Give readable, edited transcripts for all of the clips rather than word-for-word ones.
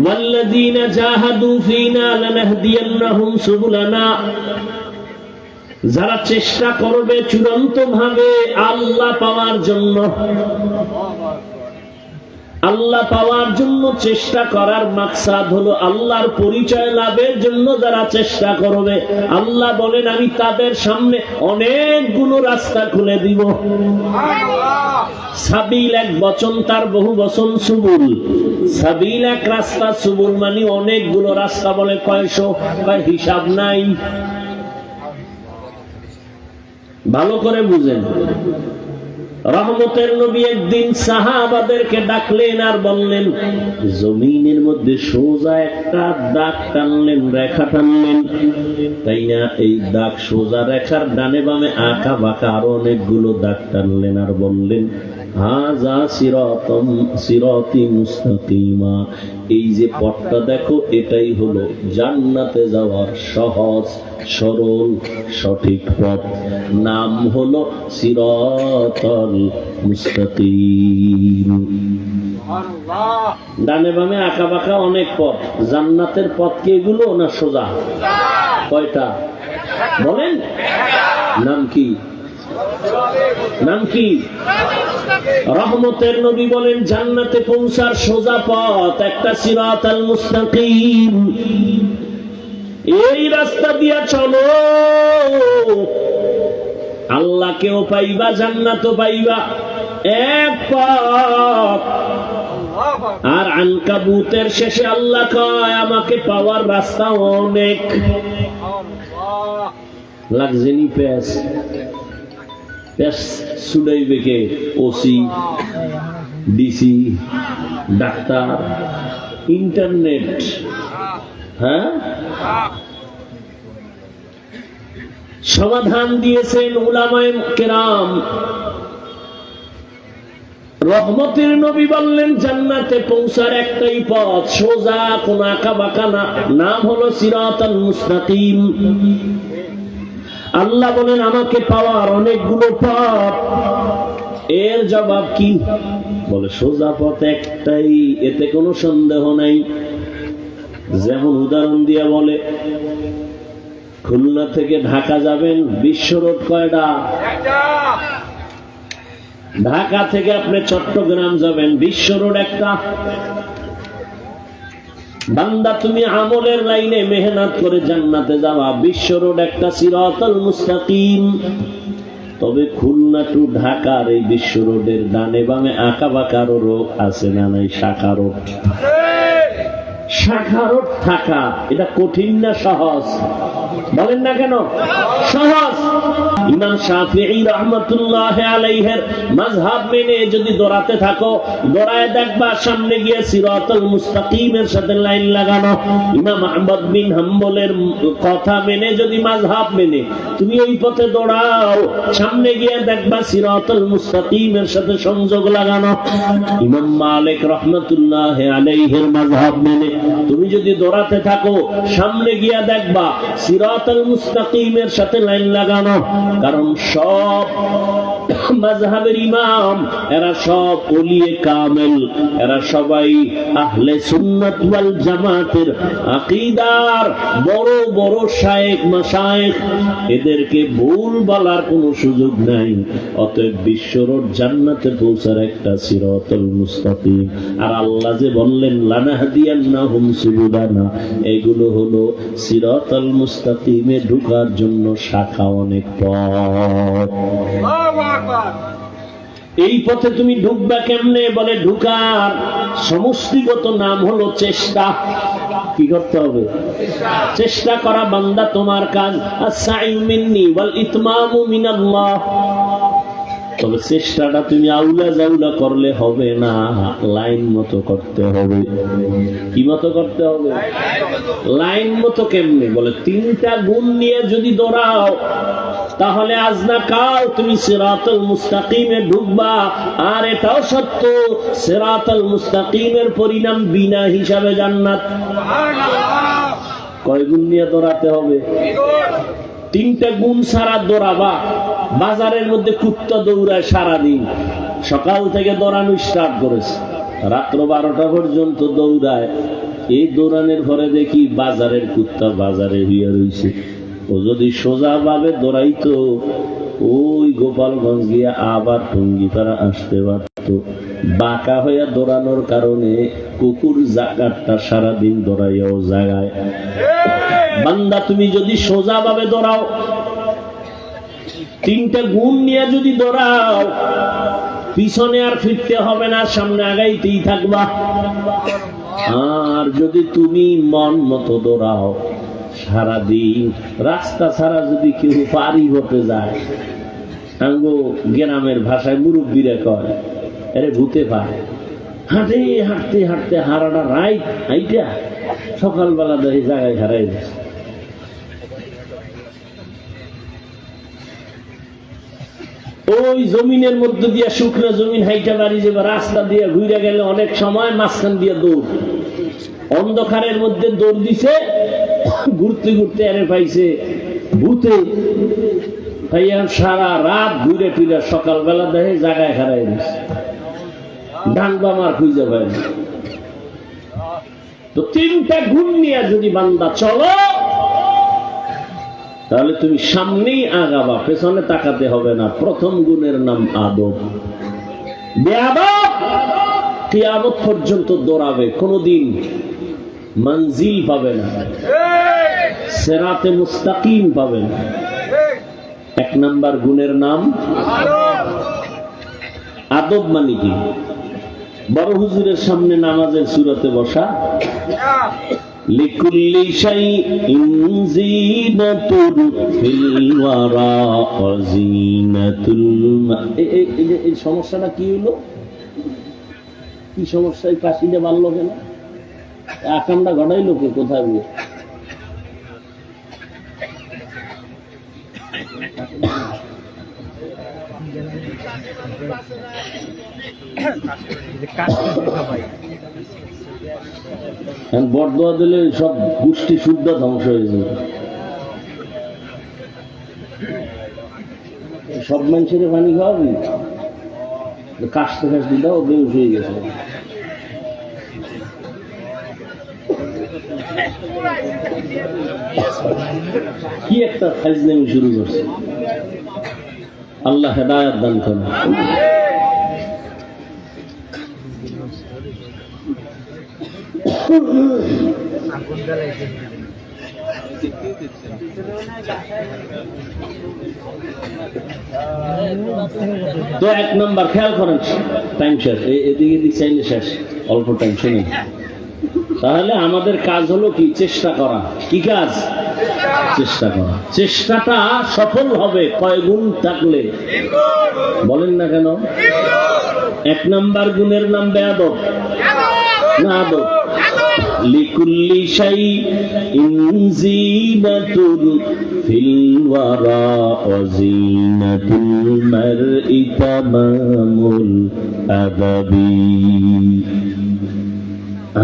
ওয়াল্লাযীনা জাহাদু ফীনা লানাহদিয়ান্নাহুম সুবুলানা, যারা চেষ্টা করবে চূড়ান্ত ভাবে আল্লাহ পাওয়ার জন্য, আল্লাহ পাওয়ার জন্য চেষ্টা করার মাকসাদ হলো আল্লাহর পরিচয় লাভের জন্য যারা চেষ্টা করবে, আল্লাহ বলেন আমি তাদের সামনে অনেকগুলো রাস্তা খুলে দিব। সাবিল এক বচন, তার বহু বচন সুবুল। সাবিল এক রাস্তা, সুবুল মানে অনেকগুলো রাস্তা। বলে কয়শো? হিসাব নাই। ভালো করে বুঝেন। রহমতের নবী একদিন সাহাবাদেরকে ডাকলেন আর বললেন, জমিনের মধ্যে সোজা একটা দাগ টানলেন, রেখা টানলেন, তাই না? এই দাগ সোজা রেখার ডানে বামে আঁকা বাঁকা আরো অনেকগুলো দাগ টানলেন আর বললেন, হাযা সিরাতি মুস্তাকিমা, এই যে পথটা দেখো এটাই হলো জান্নাতে যাওয়ার সহজ সরল সঠিক পথ। নাম হলো সিরাতাল মুস্তাকিম। ডানে বামে আঁকা বাঁকা অনেক পথ, জান্নাতের পথ কি এগুলো না সোজা? কয়টা বলেন? নাম কি? নাম কি? রহমতের নবী বলেন জান্নাতে পৌঁছার সোজা পথ একটা সিরাতাল মুস্তাকিম। এই রাস্তা দিয়া চলো, আল্লাহকেও পাইবা জান্নাতও পাইবা, এক পথ। আর আনকাবুতের শেষে আল্লাহ কয় আমাকে পাওয়ার রাস্তা অনেক। লাগজেনি পেস পেস সুডাইবে কে? OC, DC, doctor, internet. হ্যাঁ, সমাধান দিয়েছেন উলামায়ে কেরাম। রহমতের নবী বললেন জান্নাতে পৌঁছার একটাই পথ, সোজা, কোন আঁকা বাঁকা না। নাম হলো সিরাতাল মুস্তাকিম। আল্লাহ বলেন আমাকে পাওয়ার অনেকগুলো পথ। এর জবাব কি? বলে সোজা পথ একটাই, এতে কোনো সন্দেহ নাই। যেমন উদাহরণ দিয়ে বলে, খুলনা থেকে ঢাকা যাবেন, বিশ্ব রোড কয়টা? ঢাকা থেকে আপনি চট্টগ্রাম যাবেন, বিশ্ব রোড একটা। বান্দা তুমি আমলের লাইনে মেহনত করে জান্নাতে যাওয়া, বিশ্ব রোড একটা, সিরাতাল মুস্তাকিম। তবে খুলনা টু ঢাকার এই বিশ্ব রোডের ডানে বামে আঁকা বাঁকার রোড আছে না নাই? শাখা রোড। শাখা রোড থাকা এটা কঠিন না সহজ? বলেন না কেন সহজ? ইমাম শাফিঈ রাহমাতুল্লাহ আলাইহির মাযহাব মেনে যদি দৌড়াতে থাকো, দৌড়ায় দেখবা সামনে গিয়ে সিরাতাল মুস্তাকিমের সাথে লাইন লাগানো। ইমাম আহমদ বিন হাম্বলের কথা মেনে যদি, মাযহাব মেনে তুমি ওই পথে দৌড়াও, সামনে গিয়ে দেখবা সিরাতাল মুস্তাকিমের সাথে সংযোগ লাগানো। ইমাম মালিক রাহমাতুল্লাহ আলাইহির মাযহাব মেনে তুমি যদি দৌড়াতে থাকো, সামনে গিয়া দেখবা সিরাতাল মুস্তাকিমের সাথে লাইন লাগানো। কারণ সব মাযহাবের ইমাম এরা সব ওলিয়ে কামেল, এরা সবাই আহলে সুন্নাত ওয়াল জামাতের আকীদার বড় বড় শায়েখ মাশায়েখ, এদেরকে ভুল বলার কোনো সুযোগ নাই। অতএব বিশ্ব রোড জান্নাতে পৌঁছার একটা সিরাতাল মুস্তাকিম। আর আল্লাহ যে বললেন লানাহদিয়ান্নাহুম সুবুলানা, এগুলো হলো সিরাতাল মুস্তাকিমে ঢোকার জন্য শাখা অনেক পথ। এই পথে তুমি ঢুকবা কেমনে? বলে ঢুকার সমষ্টিগত নাম হলো চেষ্টা। কি করতে হবে? চেষ্টা করা বান্দা তোমার কাজ। আস-সা'য়ু মিন্নি ওয়াল ইতমামু মিনাল্লাহ। তবে চেষ্টাটা তুমি আউলা জাউলা করলে হবে না, লাইন মতো করতে হবে। কি মতো করতে হবে? লাইন মতো। কেমনে? বলে তিনটা গুণ নিয়ে যদি দৌড়াও, তাহলে আজ না কাল তুমি সিরাতাল মুস্তাকিমে ঢুকবা। আর এটাও সত্য, সিরাতাল মুস্তাকিমের পরিণাম বিনা হিসাবে জান্নাত। কয় গুণ নিয়ে দৌড়াতে হবে? তিনটা গুণ ছাড়া দৌড়াবা। বাজারের মধ্যে কুত্তা দৌড়ায় সারাদিন, সকাল থেকে দৌড়ানো স্টার্ট করেছে, রাত্র 12টা পর্যন্ত দৌড়ায়, এই দৌড়ানের ঘরে দেখি বাজারের কুত্তা বাজারে হইয়া রইছে। ও যদি সোজা ভাবে দৌড়াইতো ওই গোপালগঞ্জ গিয়া আবার টঙ্গিপাড়া আসতে পারত। বাঁকা হইয়া দৌড়ানোর কারণে কুকুর জাকাতটা সারাদিন দৌড়াইয়াও জাগায়। বান্দা তুমি যদি সোজা ভাবে দৌড়াও, তিনটা গুণ নিয়ে যদি দৌড়াও, পিছনে আর ফিরতে হবে না, সামনে আগাইতেই থাকবা। আর যদি তুমি মন মতো দৌড়াও, সারাদিন রাস্তা ছাড়া যদি কেউ পারি হতে যায়, আঙ্গো গ্রামের ভাষায় মুরব্বীরা কয় আরে ভূতে পায়। হাঁটে হাঁটতে হাঁটতে হারাটা রাইট আইটা সকালবেলা দেখি জায়গায় হারাই গেছে। ওই জমিনের মধ্যে দিয়া শুকনো জমিন হাইটা বাড়ি যাবে, রাস্তা দিয়ে ঘুরে গেলে অনেক সময় মাঝখান দিয়ে দৌড়, অন্ধকারের মধ্যে দৌড় দিছে, ঘুরতে ঘুরতে আরে পাইছে ভূতে। ভাইয়া সারা রাত ঘুরে ফিরে সকালবেলা দেখে জায়গায় হারাই গেছে, ডান বাম আর খুঁজে পায় না। তো তিনটা গুণ নিয়ে যদি বান্দা চলো, তাহলে তুমি সামনেই আগাবা, পেছনে তাকাতে হবে না। প্রথম গুণের নাম আদব। বেয়াদব কিয়ামত পর্যন্ত দৌড়াবে, কোনদিন মঞ্জিল পাবে না, সিরাতে মুস্তাকিম পাবে না। এক নাম্বার গুণের নাম আদব। মানে কি? বড় হুজুরের সামনে নামাজের সুরতে বসা, লিকুল্লি শাইইন যিনাতুন ফিল ওয়ারা যিনাতুল। এই সমস্যাটা কি হলো? কি সমস্যা? এই কাশিটা বাড়লো কেন? আকামটা ঘটাইলো কে? কোথায় গিয়ে? বরদোয়া দিলে সব গোষ্ঠী শুদ্ধ ধ্বংস হয়ে যাবে। সব মানুষের পানি খাওয়াবি, কাশতে কাশতে দাও, বেউস হয়ে গেছে। কি একটা ফাজলামি শুরু করছে। আল্লাহ হেদায়েত দান করেন। তো এক নম্বর খেয়াল করেন, টাইম শেষ, এদিকে দিক চাইলে শেষ, অল্প টাইম শুনেন। তাহলে আমাদের কাজ হলো কি? চেষ্টা করা। কি কাজ? চেষ্টা করা। চেষ্টাটা সফল হবে কয় গুণ থাকলে? বলেন না কেন? এক নাম্বার গুণের নাম বেয়াদব না আদব। লিকুল্লি শাইইন যিনাতুন ফিল ওয়ারা যিনাতুল মারই তামামুল আদাবি।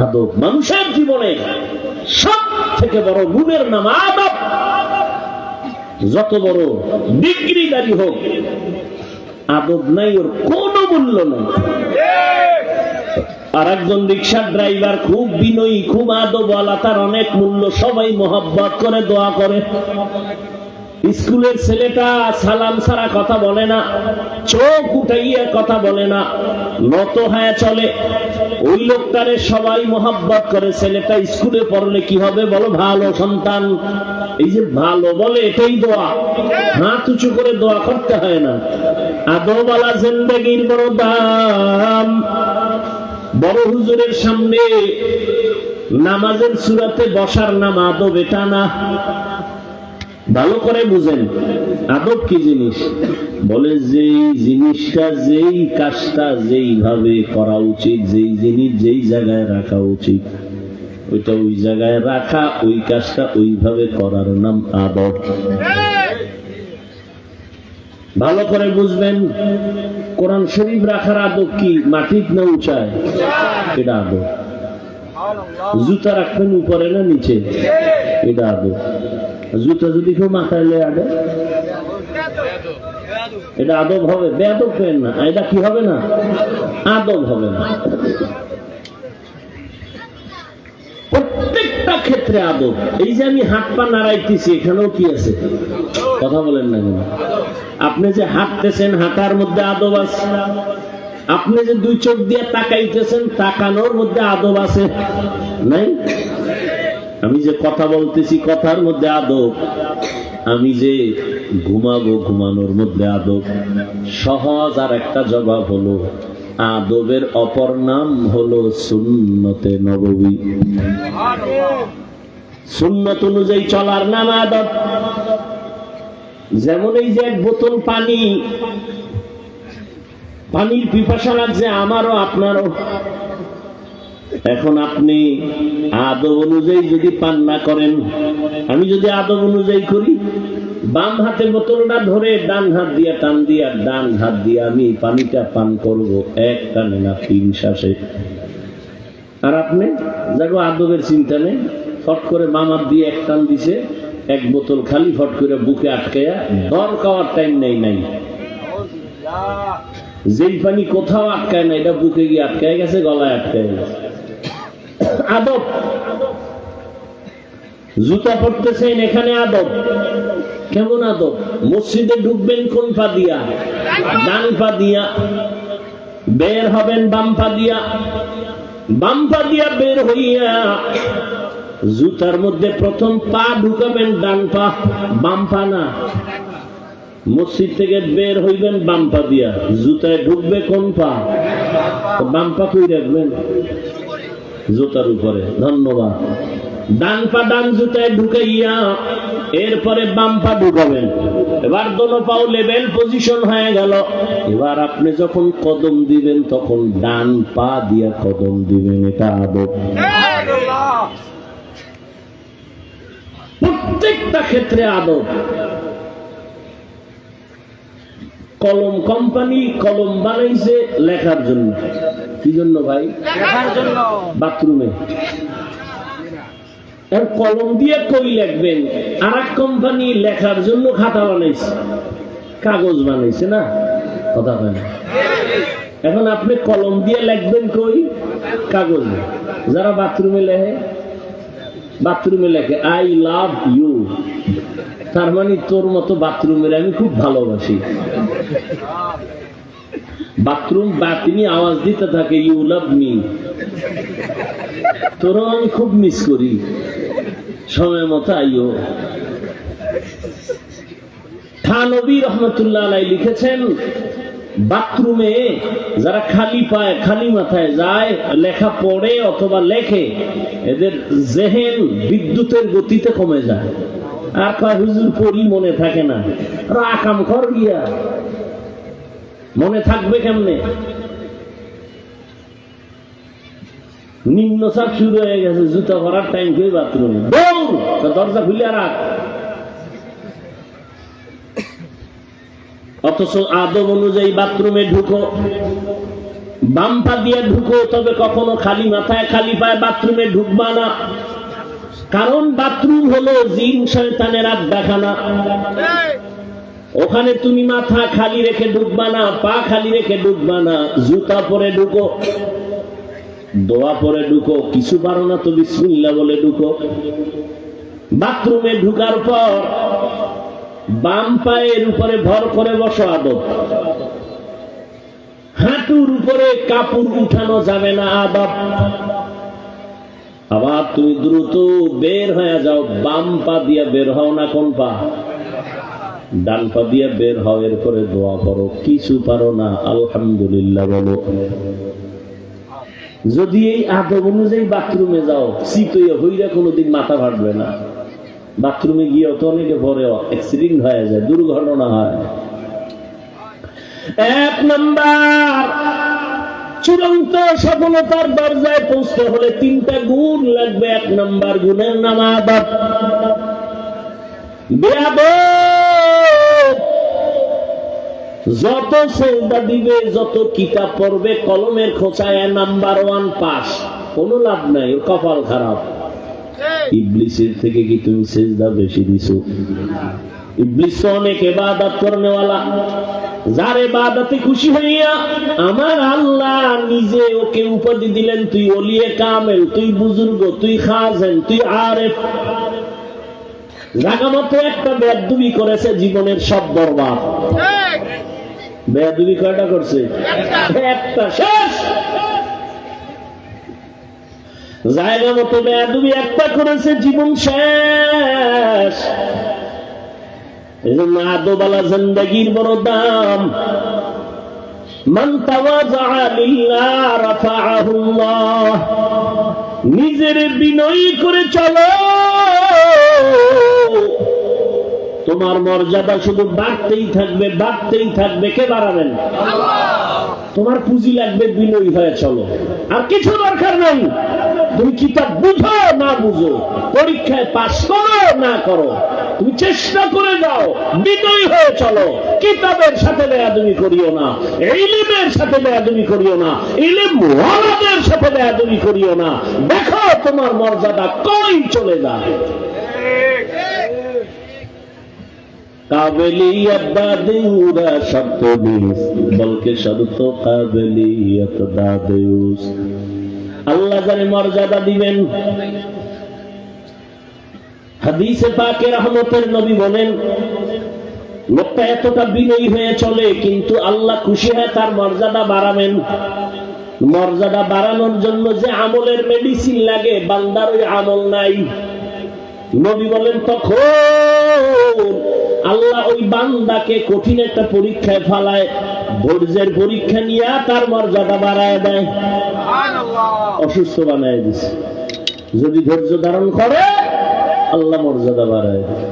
আদব মানুষের জীবনে সব থেকে বড় গুণের নাম আদব। যত বড় ডিগ্রিদারি হোক, আদব নাই ওর কোনো মূল্য নেই। আর একজন রিক্সার ড্রাইভার খুব বিনয়ী, খুব আদবওয়ালা, তার অনেক মূল্য, সবাই মোহাব্বত করে, দোয়া করে। স্কুলের ছেলেটা সালাম ছাড়া কথা বলে না, চোখ উঠাইয়া কথা বলে না, নত হয়ে চলে, ওই লোকটারে সবাই মোহাব্বত করে। ছেলেটা স্কুলে পড়লে কি হবে বলো? ভালো সন্তান। এই যে ভালো বলে, এটাই দোয়া। হাত উঁচু করে দোয়া করতে হয় না। আদবওয়ালা জিন্দেগির বড় দাম। বড় হুজুরের সামনে নামাজের সুরাতে বসার নাম আদব, এটা না। ভালো করে বুঝেন আদব কি জিনিস। বলে যেই জিনিসটা, যেই কাজটা যেইভাবে করা উচিত, যেই জিনিস যেই জায়গায় রাখা উচিত, ওইটা ওই জায়গায় রাখা, ওই কাজটা ওইভাবে করার নাম আদব। ভালো করে বুঝবেন। কোরআন শরীফ রাখার আদব কি? মাটির না উঁচায়? এটা আদব। জুতা রাখবেন উপরে না নিচে? এটা আদব। জুতা যদি কেউ মাথায় লে আদে, এটা আদব হবে? বেয়াদব পেন না, এটা কি হবে না? আদব হবে না। ক্ষেত্রে আদব। এই যে আমি হাত পা নাড়াইতেছি, এখানেও কি আছে? কথা বলেন না কেন? আপনি যে হাঁটতেছেন, হাঁটার মধ্যে আদব আছে। আপনি যে দুই চোখ দিয়ে তাকাইতেছেন, তাকানোর মধ্যে আদব আছে নাই? আমি যে কথা বলতেছি, কথার মধ্যে আদব। আমি যে ঘুমাবো, ঘুমানোর মধ্যে আদব। সহজ আর একটা জবাব হলো, আদবের অপর নাম হলো সুন্নতে নববী। সুন্নত অনুযায়ী চলার নাম আদব। যেমন এই যে এক বোতল পানি, পানির পিপাসা লাগছে আমারও আপনারও। এখন আপনি আদব অনুযায়ী যদি পান না করেন, আমি যদি আদব অনুযায়ী করি, বাম হাতে বোতলটা ধরে ডান হাত দিয়া টান দিয়া, ডান হাত দিয়ে আমি পানিটা পান করব, এক টানে না 3 শ্বাসে। আর আপনি দেখো আদবের চিন্তা নেই, ফট করে বাম হাত দিয়ে এক টান দিছে, এক বোতল খালি, ফট করে বুকে আটকায়া, দর খাওয়ার টাইম নেই। যেই পানি কোথাও আটকায় না, এটা বুকে গিয়ে আটকায় গেছে, গলায় আটকায় গেছে। আদব। জুতা পরতেছেন, এখানে আদব। কেমন আদব? মসজিদে ঢুকবেন কোন পা দিয়া? ডান পা দিয়া। বের হবেন বাম পা দিয়া। বাম পা দিয়া বের হইয়া জুতার মধ্যে প্রথম পা ঢুকাবেন ডান পা, বাম পা না। মসজিদ থেকে বের হইবেন বাম পা দিয়া, জুতায় ঢুকবে কোন পা? বাম পা কই রাখবেন? জুতার উপরে। ধন্যবাদ। ডান পা ডান জুতায় ঢুকাইয়া এরপরে বাম পা ঢুকাবেন। এবার দোনো পাও লেভেল পজিশন হয়ে গেল। এবার আপনি যখন কদম দিবেন, তখন ডান পা দিয়া কদম দিবেন। এটা আদব। প্রত্যেকটা ক্ষেত্রে আদব। কলম কোম্পানি কলম বানাইছে লেখার জন্য। কি জন্য ভাই? লেখার জন্য। বাথরুমে কলম দিয়ে কই লিখবেন? আর এক কোম্পানি লেখার জন্য খাতা বানাইছে, কাগজ বানাইছে না? কথা হয় না? এখন আপনি কলম দিয়ে লিখবেন কই? কাগজে। যারা বাথরুমে লেখে, বাথরুমে লেখে আই লাভ ইউ, তার মানে তোর মতো বাথরুমের আমি খুব ভালোবাসি। বাথরুম বাতিনি আওয়াজ দিতে থাকে, ইউ লাভ মি, তোরও আমি খুব মিস করি, সময় মতো আইও। থানবী রহমতুল্লাহ আলাইহি লিখেছেন, বাথরুমে যারা খালি পায়, খালি মাথায় যায়, লেখা পড়ে অথবা লেখে, এদের জেহেন বিদ্যুতের গতিতে কমে যায়। আর কয় হুজুর পড়ি, মনে থাকে না। আকাম কর গিয়া, মনে থাকবে কেমনে? নিম্নচাপ শুরু হয়ে গেছে, জুতা ভরার টাইম কই বাথরুমে, দরজা খুলে রাখ। অথচ আদব অনুযায়ী বাথরুমে ঢুকো, বাম পা দিয়ে ঢুকো, তবে কখনো খালি মাথায় খালি পায়ে বাথরুমে ঢুকবা না। কারণ বাথরুম হলো জিন শয়তানের আড্ডাখানা। ওখানে তুমি মাথা খালি রেখে ঢুকবা না, পা খালি রেখে ঢুকবা না। জুতা পরে ঢুকো, দোয়া পরে ঢুকো, কিছু পারো না তো বিসমিল্লাহ বলে ঢুকো। বাথরুমে ঢুকার পর বাম পায়ের উপরে ভর করে বসো, আদব। হাঁটুর উপরে কাপড় উঠানো যাবে না, আদব। আবার তুমি দ্রুত বের হয়ে যাও, বাম পা দিয়ে বের হও না, কোন পা? ডান পা দিয়ে বের হও। এরপরে দোয়া করো, কিছু পারো না আলহামদুলিল্লাহ বলো। যদি এই আদব অনুযায়ী বাথরুমে যাও, শীতইয়া হইরা কোনোদিন মাথা ফাটবে না। বাথরুমে গিয়েও তো অনেকে পরে অ্যাক্সিডেন্ট হয়ে যায়, দুর্ঘটনা হয়। 1 নাম্বার, চূড়ান্ত সফলতার দরজায় পৌঁছতে হলে 3টা গুণ লাগবে। 1 নাম্বার গুণের নাম আদব। বেয়াদব যত সেজদা দিবে, যত কিতাব পড়বে, কলমের খোঁচায় নাম্বার 1 পাস, কোনো লাভ নাই, ওর কপাল খারাপ। ইবলিসের থেকে কি তুমি সেজদা বেশি দিছো? ইবলিস তো অনেক ইবাদত করনেওয়ালা, যার ইবাদতে খুশি হইয়া আমার আল্লাহ নিজে ওকে উপাধি দিলেন, তুই ওলিয়ে কামেল, তুই বুজুর্গ, তুই খাজেন, তুই আরেফ। জায়গা মতো একটা বেয়াদবি করেছে, জীবনের সব বরবাদ। বেয়াদবি কয়টা করছে? একটা, শেষ। জায়গা মতো বেয়াদবি একটা করেছে, জীবন শেষ। এজন্য আদবালা জিন্দেগির বড় দাম। মান তাওয়াযা লিল্লাহ রাফাআহুল্লাহ। নিজের বিনয়ী করে চলো, তোমার মর্যাদা শুধু বাড়তেই থাকবে, বাড়তেই থাকবে। কে বাড়াবেন? তোমার পুঁজি লাগবে, বিনয়ী হয়ে চলো, আর কিছু দরকার নাই। তুমি কিতাব বুঝো না বুঝো, পরীক্ষায় পাস করো না করো, তুমি চেষ্টা করে যাও, বিনয়ী হয়ে চলো। কিতাবের সাথে বেয়াদবি করিও না, ইলমের সাথে বেয়াদবি করিও না, ইলম ওয়ালাদের সাথে বেয়াদবি করিও না। দেখো তোমার মর্যাদা কই চলে যায়। কাবিলিয়ত দাদুরা শব্দ নিস, বলকে শব্দ কাবিলিয়ত দাদুস। আল্লাহ জানে মর্যাদা দিবেন। হাদিসে পাকে রহমতের নবী বলেন, লোকটা এতটা বিনয়ী হয়ে চলে, কিন্তু আল্লাহ খুশি হয় তার মর্যাদা বাড়াবেন। মর্যাদা বাড়ানোর জন্য যে আমলের মেডিসিন লাগে, বান্দার ওই আমল নাই। নবী বলেন, তখন আল্লাহ ওই বান্দাকে কঠিন একটা পরীক্ষায় ফালায়, ধৈর্যের পরীক্ষা নিয়ে তার মর্যাদা বাড়ায় দেয়, অসুস্থ বানায় দিচ্ছে। যদি ধৈর্য ধারণ করে, আল্লাহ মর্যাদা বাড়ায় দেয়।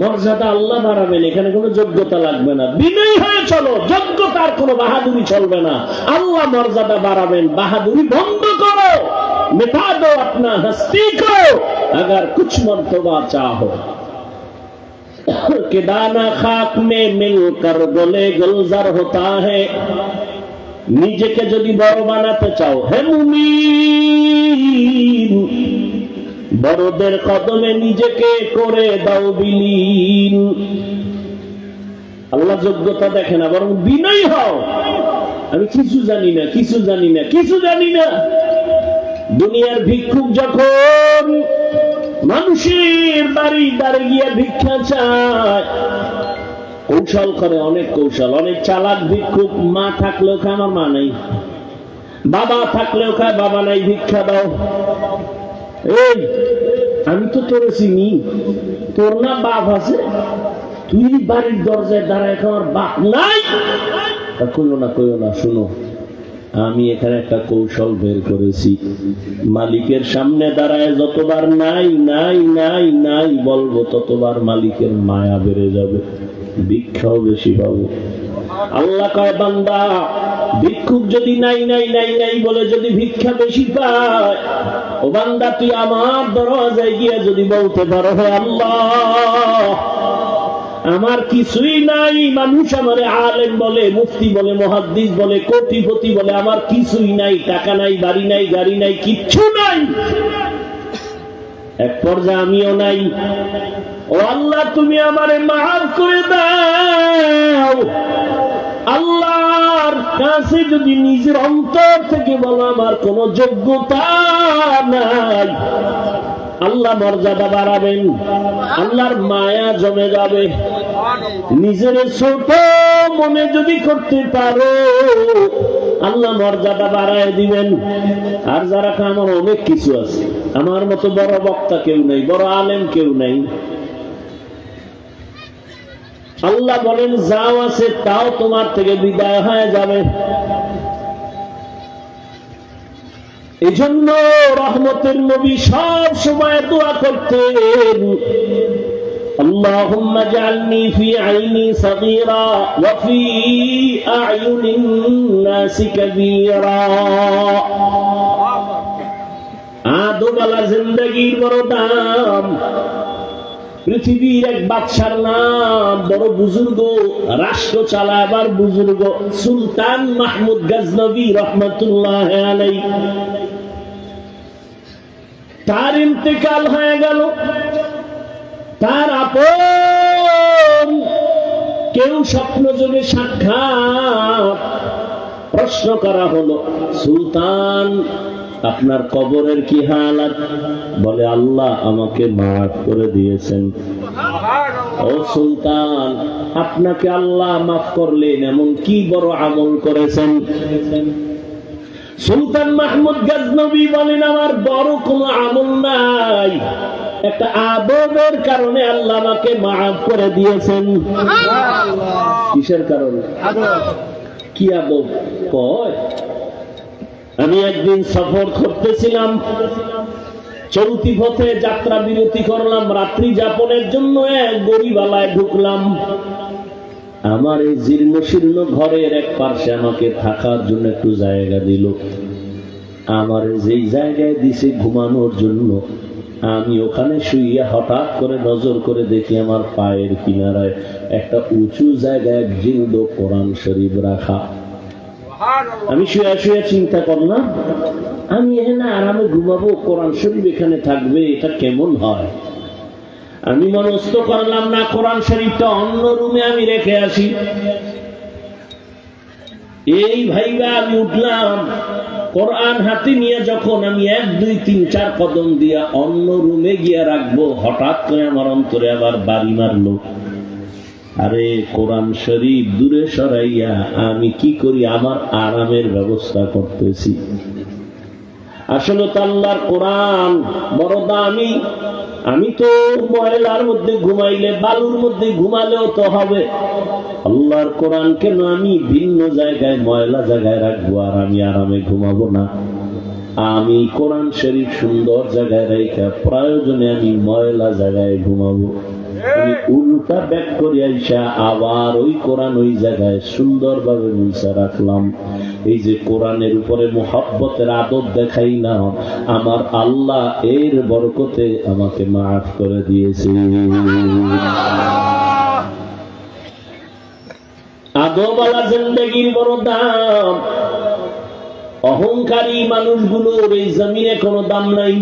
মর্যাদা আল্লাহ বাড়াবেন, এখানে কোনো যোগ্যতা লাগবে না। বিনয়ী হয়ে চলো, যোগ্যতার কোনো বাহাদুরি চলবে না। আল্লাহ মর্যাদা বাড়াবেন, বাহাদুরি বন্ধ করো। मिटा दो अपना हस्ती को अगर कुछ मर्तबा चाहो कि दाना खाक में मिलकर गले गुलजार होता है। নিজেকে যদি বড় বানাতে চাও, হে মুমিন, বড়দের কদমে নিজেকে করে দাও বিলীন। আল্লাহ যোগ্যতা দেখে না, বরং বিনয়ী হও। আমি কিছু জানি না, কিছু জানি না, কিছু জানি না। দুনিয়ার ভিক্ষুক যখন মানুষের বাড়ি দ্বারে গিয়ে ভিক্ষা চায়, কৌশল করে, অনেক কৌশল, অনেক চালাক ভিক্ষুক। মা থাকলেও খায়, আমার মা নাই। বাবা থাকলেও খায়, বাবা নাই, ভিক্ষা দাও। এই আমি তো তোর চিনি, তোর না বাপ আছে, তুই বাড়ির দরজায় দাঁড়ায়, আমার বাপ নাই। কইও না, কইও না, শুনো, আমি এখানে একটা কৌশল বের করেছি। মালিকের সামনে দাঁড়ায় যতবার নাই নাই নাই নাই বলবো, ততবার মালিকের মায়া বেড়ে যাবে, ভিক্ষাও বেশি পাবো। আল্লাহ কয়, বান্দা, ভিক্ষুক যদি নাই নাই নাই নাই বলে যদি ভিক্ষা বেশি পায়, ও বান্দা, তুই আমার দরজায় গিয়ে যদি বলতে পারো, হে আল্লাহ, আমার কিছুই নাই। মানুষ আমারে আলেম বলে, মুফতি বলে, মুহাদ্দিস বলে, কোটিপতি বলে, আমার কিছুই নাই, টাকা নাই, বাড়ি নাই, গাড়ি নাই, কিচ্ছু নাই। এক পর্যায়ে আমিও নাই। ও আল্লাহ, তুমি আমারে মাফ করে দাও। আল্লাহর কাছে যদি নিজের অন্তর থেকে বলো, আমার কোনো যোগ্যতা নাই, আল্লাহ মর্যাদা বাড়াবেন, আল্লাহর মায়া জমে যাবে। নিজের ছোট মনে যদি করতে পারো, আল্লাহ মর্যাদা বাড়ায় দিবেন। আর যারা আমার অনেক কিছু আছে, আমার মতো বড় বক্তা কেউ নেই, বড় আলেম কেউ নেই, আল্লাহ বলেন যাও আছে তাও তোমার থেকে বিদায় হয়ে যাবে। এজন্য রহমতের নবী সব সময় দোয়া করতেন, اللهم اجعلني في عيني صغيرا وفي أعين الناس كبيرا। আদবালা জিন্দেগির বড় দাম। পৃথিবীর এক বাদশার নাম, বড় বুজুর্গ, রাষ্ট্র চালাবার বুজুর্গ, সুলতান মাহমুদ গজনবী রহমতুল্লাহ আলাইহি। তার ইন্তেকাল হয়ে গেল। তার আপন কেউ স্বপ্নযোগে সাক্ষাৎ। প্রশ্ন করা হলো, সুলতান আপনার কবরের কি হালাত? বলে, আল্লাহ আমাকে মাফ করে দিয়েছেন। ও সুলতান, আপনাকে আল্লাহ মাফ করলেন, এমন কি বড় আমল করেছেন? সুলতান মাহমুদ গজনবী বলেন, আমার বড় কোনো আমল নাই, একটা আদবের কারণে আল্লাহ আমাকে মাফ করে দিয়েছেন। কিসের কারণে? কি আদব? কয়, আমি একদিন সফর করতেছিলাম, চলতি পথে যাত্রা বিরতি করলাম, রাত্রি যাপনের জন্য এক গরিবালায় ঢুকলাম। আমার এই জীর্ণ শীর্ণ ঘরের এক পার্শ্বে আমাকে থাকার জন্য একটু জায়গা দিল। আমার যেই জায়গায় দিছে ঘুমানোর জন্য, আমি ওখানে শুইয়া হঠাৎ করে নজর করে দেখি আমার পায়ের কিনারায় একটা উঁচু জায়গায় জিন্দ কোরআন শরীফ রাখা। আমি শুয়ে শুয়ে চিন্তা করলাম, আমি এখানে আরামে ঘুমাবো, কোরআন শরীফ এখানে থাকবে, এটা কেমন হয়? আমি মনস্থ করলাম, না, কোরআন শরীফটা অন্য রুমে আমি রেখে আসি। এই ভাইবা আমি উঠলাম, কোরআন হাতে নিয়ে যখন আমি 1, 2, 3, 4 কদম দিয়া অন্য রুমে গিয়া রাখবো, হঠাৎ করে আমার অন্তরে আবার বাড়ি মারলো। আরে কোরআন শরীফ দূরে সরাইয়া আমি কি করি, আমার আরামের ব্যবস্থা করতেছি। আসলে তো আল্লাহর কোরআন বড় দামি। আমি তো ময়লার মধ্যে ঘুমাইলে, বালুর মধ্যে ঘুমালেও তো হবে, আল্লাহর কোরআন কেন আমি ভিন্ন জায়গায় ময়লা জায়গায় রাখবো আর আমি আরামে ঘুমাবো না? আমি কোরআন শরীফ সুন্দর জায়গায় রেখে প্রয়োজনে আমি ময়লা জায়গায় ঘুমাবো। আমি উল্টা ব্যাক করে আইসা আবার ওই কোরআন ওই জায়গায় সুন্দরভাবে মুছা রাখলাম। এই যে কোরআনের উপরে মুহাব্বতের আদব দেখাই না, আমার আল্লাহ এর বরকতে আমাকে মাফ করে দিয়েছে। আদবওয়ালা জিন্দেগির বড় দাম। অহংকারী মানুষগুলোর এই জমিনে কোনো দাম নাই,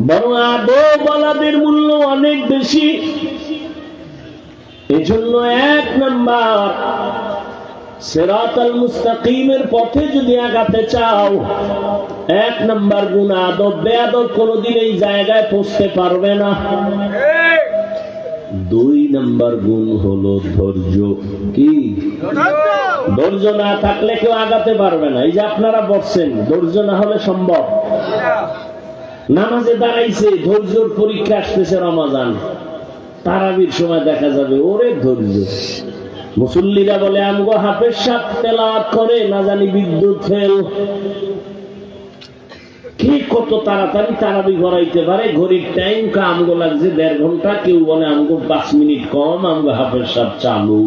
বড় আদবওয়ালাদের মূল্য অনেক বেশি। এজন্য 1 নাম্বার, সিরাতাল মুস্তাকিমের পথে যদি আগাতে চাও, 1 নাম্বার গুণ আদব। বেয়াদব কোনদিন এই জায়গায় পৌঁছতে পারবে না। 2 নাম্বার গুণ হলো ধৈর্য। কি? ধৈর্য না থাকলে কেউ আগাতে পারবে না। এই যে আপনারা বসছেন, ধৈর্য না হলে সম্ভব? নামাজে দাঁড়াইছে, ধৈর্যর পরীক্ষা আসতেছে, রমাজান তারাবির সময় দেখা যাবে, ওরে ধৈর্য। মুসল্লিরা বলে, আমগো হাফেজ সাহেব তেলাওয়াত করে, না জানি বিদ্যুৎ ফেল। কে কত তাড়াতাড়ি তারাবি ভরাইতে পারে? ঘড়ির টাইম আমগো লাগছে 1.5 ঘন্টা, কেউ বলে আমগো 5 মিনিট কম, আমগো হাফেজ সাহেব চালু।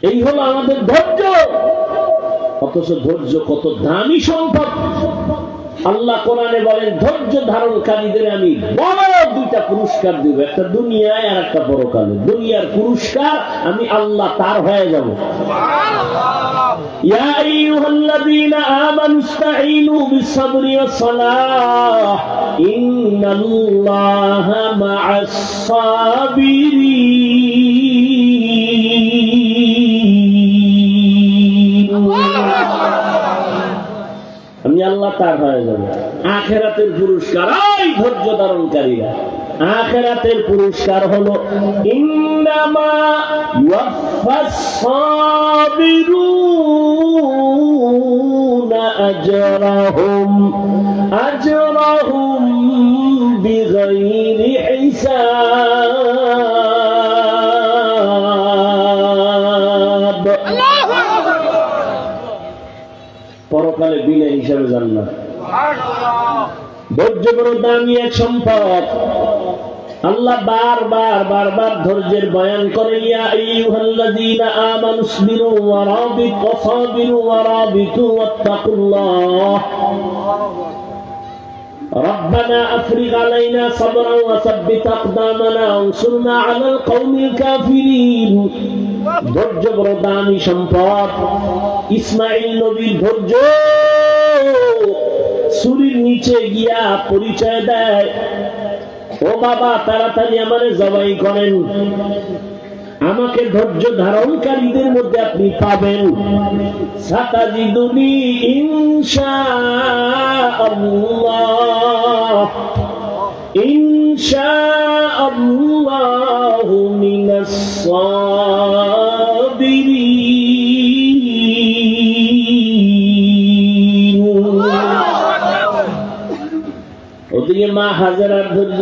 এই হলো আমাদের ধৈর্য। অথচ ধৈর্য কত দামি সম্পদ। আল্লাহ কোরআনে বলেন, ধৈর্য ধারণকারীদের আমি বড় 2টা পুরস্কার দিব, একটা দুনিয়ায় আর একটা পরকালে। দুনিয়ার পুরস্কার আমি আল্লাহ তার হয়ে যাব। ইয়া আইয়ুহাল্লাযীনা আমানু ইসতাঈনু বিস-সাবরি ওয়াস-সালাহ ইন্নাল্লাহা মা'আস-সাবিরিন। আমি আল্লাহ তার হয়ে যাব। আখিরাতের পুরস্কার এই ধৈর্য ধারণকারীরা। আখিরাতের পুরস্কার হলো ইন্নামা ইউওয়াফাস-সাবিরুনা আজরাহুম বিগাইরি হিসাব। পরকালে বিনা হিসাবে জান্নাত। ধৈর্য বড় দামি এক সম্পদ। আল্লাহ বারবার ধৈর্যের বয়ান করে, ইয়া আইয়ুহাল্লাযীনা আমানু ইসবিরু ওয়া রাবিতু ওয়াসাবিরু ওয়া রাবিতু ওয়াত্তাকুল্লাহ ربنا أفرغ علينا صبرا وثبت أقدامنا وانصرنا على القوم الكافرين। ধৈর্য বড় দামি সম্পদ। ইসমাঈল নবীর ধৈর্য ছুরির নিচে গিয়া পরিচয় দেয়, ও বাবা তাড়াতাড়ি আমারে জবাই করেন, আমাকে ধৈর্য ধারণকারীদের মধ্যে আপনি পাবেন। সাতাজিদুনি ইনশাআল্লাহ ইনশাআল্লাহু মিনাস সাবিরিন। ওদিকে মা হাজেরার ধৈর্য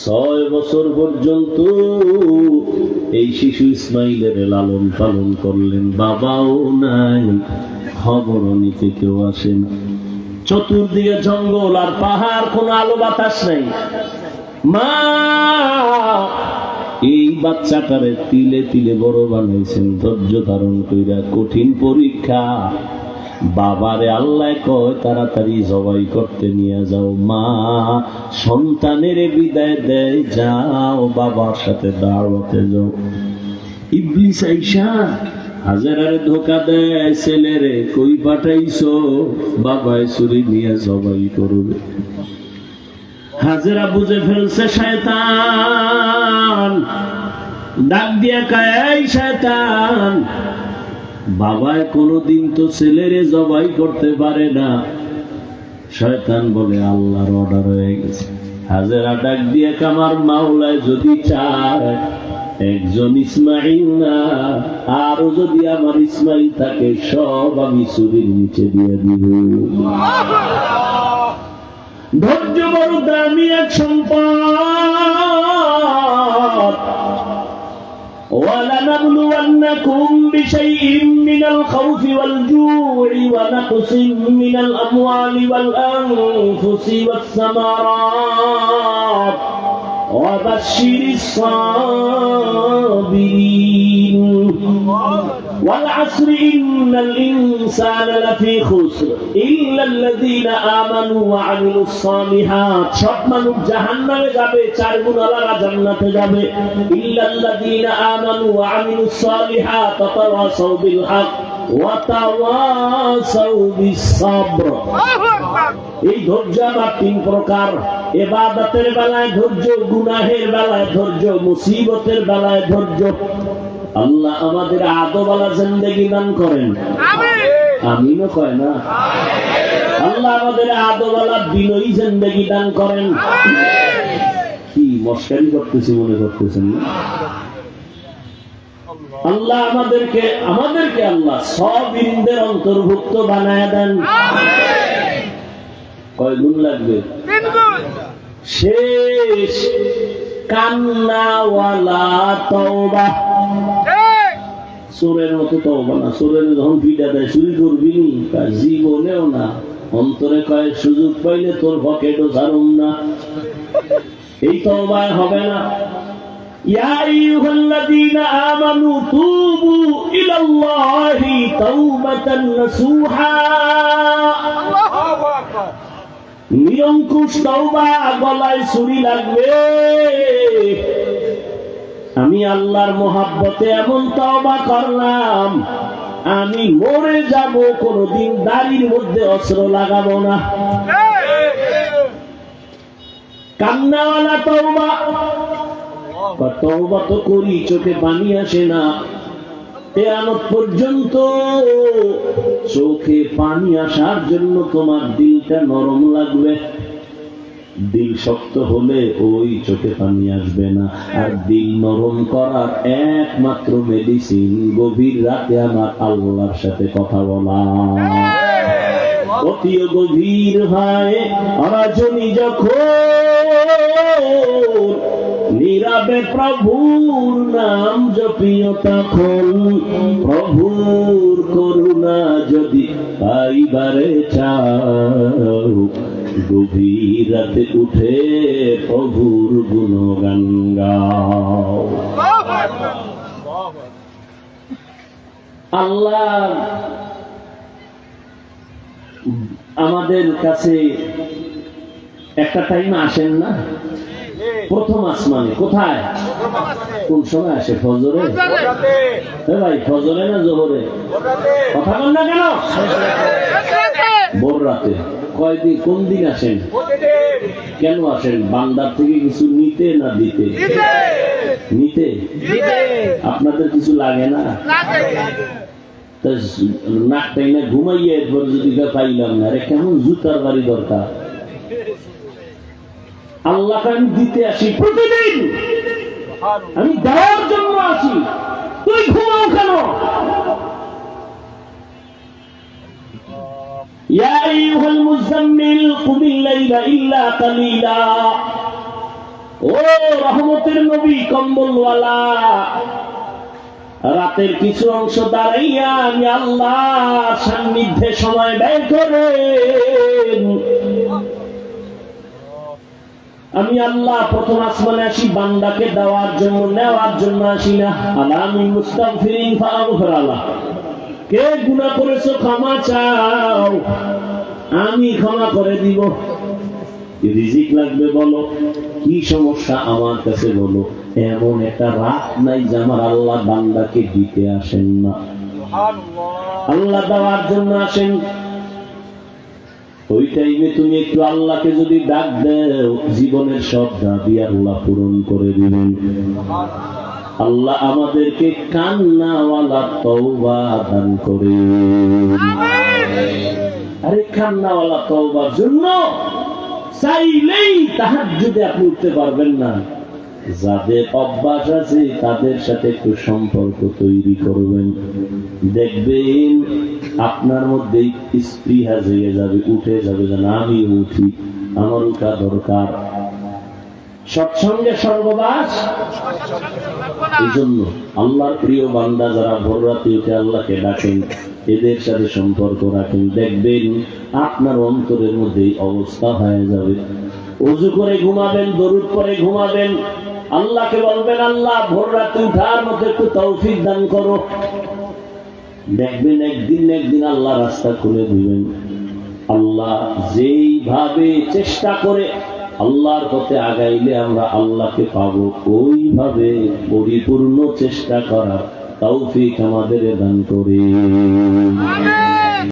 6 বছর পর্যন্ত এই শিশু ইসমাইলের লালন পালন করলেন, বাবাও নাই, খবরও নিতে কেউ আসে না। চতুর্দিকে জঙ্গল আর পাহাড়, কোনো আলো বাতাস নাই। মা এই বাচ্চাটারে তিলে তিলে বড় বানাইছেন, ধৈর্য ধারণ কইরা। কঠিন পরীক্ষা, বাবারে আল্লাহ কয় তাড়াতাড়ি জবাই করতে নিয়ে যাও। মা সন্তানের বিদায় দেয়, যাও বাবার সাথে দাওয়াতে যাও। ইবলিস আইসা হাজেরারে ধোকা দেয়, ছেলেরে কই পাঠাইছো, বাবায় ছুরি নিয়ে জবাই করবে। হাজেরা বুঝে ফেলছে শয়তান, ডাক দিয়া কয়, এই শয়তান, বাবায় কোনদিন তো ছেলেরে জবাই করতে পারে না। শয়তান বলে আল্লাহর অর্ডার হয়ে গেছে। হাজেরা ডাক দিয়ে কামার মাওলায় যদি চায় একজন ইসমাইল না, আরো যদি আমার ইসমাইল থাকে, সব আমি ছুরির নিচে দিয়ে দিব। ধৈর্য বড় দামি এক সম্পদ। وَلَنَبْلُوَنَّكُمْ بِشَيْءٍ مِّنَ الْخَوْفِ وَالْجُوعِ وَنَقْصٍ مِّنَ الْأَمْوَالِ وَالْأَنفُسِ وَالثَّمَرَاتِ وَبَشِّرِ الصَّابِرِينَ وَالْعَصْرِ إِنَّ الْإِنسَانَ لَفِي خُسْرٍ إِلَّا الَّذِينَ آمَنُوا وَعَمِلُوا الصَّالِحَاتِ। সব মানুষ জাহান্নামে যাবে, 4 গুণ আলাদা জান্নাতে যাবে। إِلَّا الَّذِينَ آمَنُوا وَعَمِلُوا الصَّالِحَاتِ وَتَوَاصَوْا بِالْحَقِّ وَتَوَاصَوْا بِالصَّبْرِ। এই ধৈর্য আবার 3 প্রকার। ইবাদতের বেলায় ধৈর্য, গুনাহের বেলায় ধৈর্য, মুসিবতের বেলায় ধৈর্য। আল্লাহ আমাদের আদওয়ালা জিন্দেগি দান করেন, আমিনও কয় না। আল্লাহ আমাদের আদওয়ালা বিনয়ী জিন্দেগি দান করেন। কি মশকারি করতেছি মনে করতেছেন না? আল্লাহ আমাদেরকে আল্লাহ সাবিরিনদের অন্তর্ভুক্ত বানায় দেন। কয় গুণ লাগবে? 3 গুণ। শেষ কান্নাওয়ালা তওবা। চোরের মতো তওবা না। চোরের যখন পিটা দেয়, চুরি করবি নি, জীবনেও না। অন্তরে কয় সুযোগ পাইলে তোর পকেটও ছাড়ুম না। এই তওবায় হবে না। ইয়া আইয়ুহাল্লাযীনা আমানু তুবু ইলাল্লাহি তাওবাতান নাসুহা। আল্লাহু আকবার। নিরঙ্কুশ তওবা, গলায় ছুরি লাগবে। আমি আল্লাহর মহাব্বতে এমন তওবা করলাম, আমি মরে যাব, কোনদিন দাড়ির মধ্যে অস্ত্র লাগাবো না। কান্নাওয়ালা তওবা। তওবা তো করি, চোখে পানি আসে না। কিয়ামত পর্যন্ত চোখে পানি আসার জন্য তোমার দিলটা নরম লাগবে। দিল শক্ত হলে ওই চোখে পানি আসবে না। আর দিল নরম করার একমাত্র মেডিসিন গভীর রাতে আমার আল্লাহর সাথে কথা বলা। অতি গভীর হয় রজনী যখন, নীরবে প্রভুর নাম জপিও তখন। প্রভুর করুণা যদি পাইবারে চাও, গভীর রাতে উঠে প্রভুর গুণগান গাও। আল্লাহ আমাদের কাছে একটা টাইম আসেন না? প্রথম আসমানে। কোথায়? কোন সময় আসে? ফজরে? ভাই ফজরে না জোহরে? কথা বল না কেন? ভোর রাতে কয়দিন, কোন দিন আসেন? কেন আসেন? বান্দার থেকে কিছু নিতে না দিতে? নিতে। আপনাদের কিছু লাগে না? নাকটাই না ঘুমাইয়া এরপর যদি পাইলাম না, আরে কেমন জুতার বাড়ি দরকার। আল্লাহকে আমি দিতে আসি প্রতিদিন, আমি দেওয়ার জন্য আসি। তুই ঘুমাও কেন? ইয়া আইয়ুহাল মুযাম্মিল কুমিল লাইলা ইল্লা কালিলা। ও রহমতের নবী, কম্বলওয়ালা, রাতের কিছু অংশ দাঁড়াইয়া আমি আল্লাহর সান্নিধ্যে সময় ব্যয় করেন। আমি আল্লাহ প্রথম আসমানে আসি বান্দাকে দেওয়ার জন্য, নেওয়ার জন্য আসি না। আলামিন মুস্তাগফিরিন ফাগফির আলাহ। কে গুনাহ করেছো ক্ষমা চাও, আমি ক্ষমা করে দিব। রিজিক লাগবে বলো, কি সমস্যা আমার কাছে বলো। এমন একটা রাত নাই যে আমার আল্লাহ বান্দাকে দিতে আসেন না, আল্লাহ দেওয়ার জন্য আসেন। ওই টাইমে তুমি একটু আল্লাহকে যদি ডাক দাও, জীবনের সব দাবি আল্লাহ পূরণ করে দিবেন। আল্লাহ আমাদেরকে কান্নাওয়ালা তওবা দান করেন। আরে কান্নাওয়ালা তওবার জন্য চাইলেই তাহাজ্জুদে আপনি উঠতে পারবেন না। যাদের অভ্যাস আছে তাদের সাথে একটু সম্পর্ক তৈরি করবেন, দেখবেন আপনার মধ্যে স্পৃহা জেগে যাবে, উঠে যাবে যে না আমি উঠি, আমার উঠা দরকার। সৎসঙ্গে সর্ববাস। এই জন্য আল্লাহর প্রিয় বান্দা যারা ভোর রাতে উঠে আল্লাহকে ডাকেন, এদের সাথে সম্পর্ক রাখেন, দেখবেন আপনার অন্তরের মধ্যে অবস্থা হয়ে যাবে। ওযু করে ঘুমাবেন, দরুদ পড়ে ঘুমাবেন, আল্লাহকে বলবেন আল্লাহ ভোর রাতে উঠার মধ্যে একটু তৌফিক দান করো। দেখবেন একদিন না একদিন আল্লাহ রাস্তা খুলে দিবেন। আল্লাহ যেইভাবে চেষ্টা করে আল্লাহর পথে আগাইলে আমরা আল্লাহকে পাবো, ওইভাবে পরিপূর্ণ চেষ্টা করার তৌফিক আমাদের দান করে।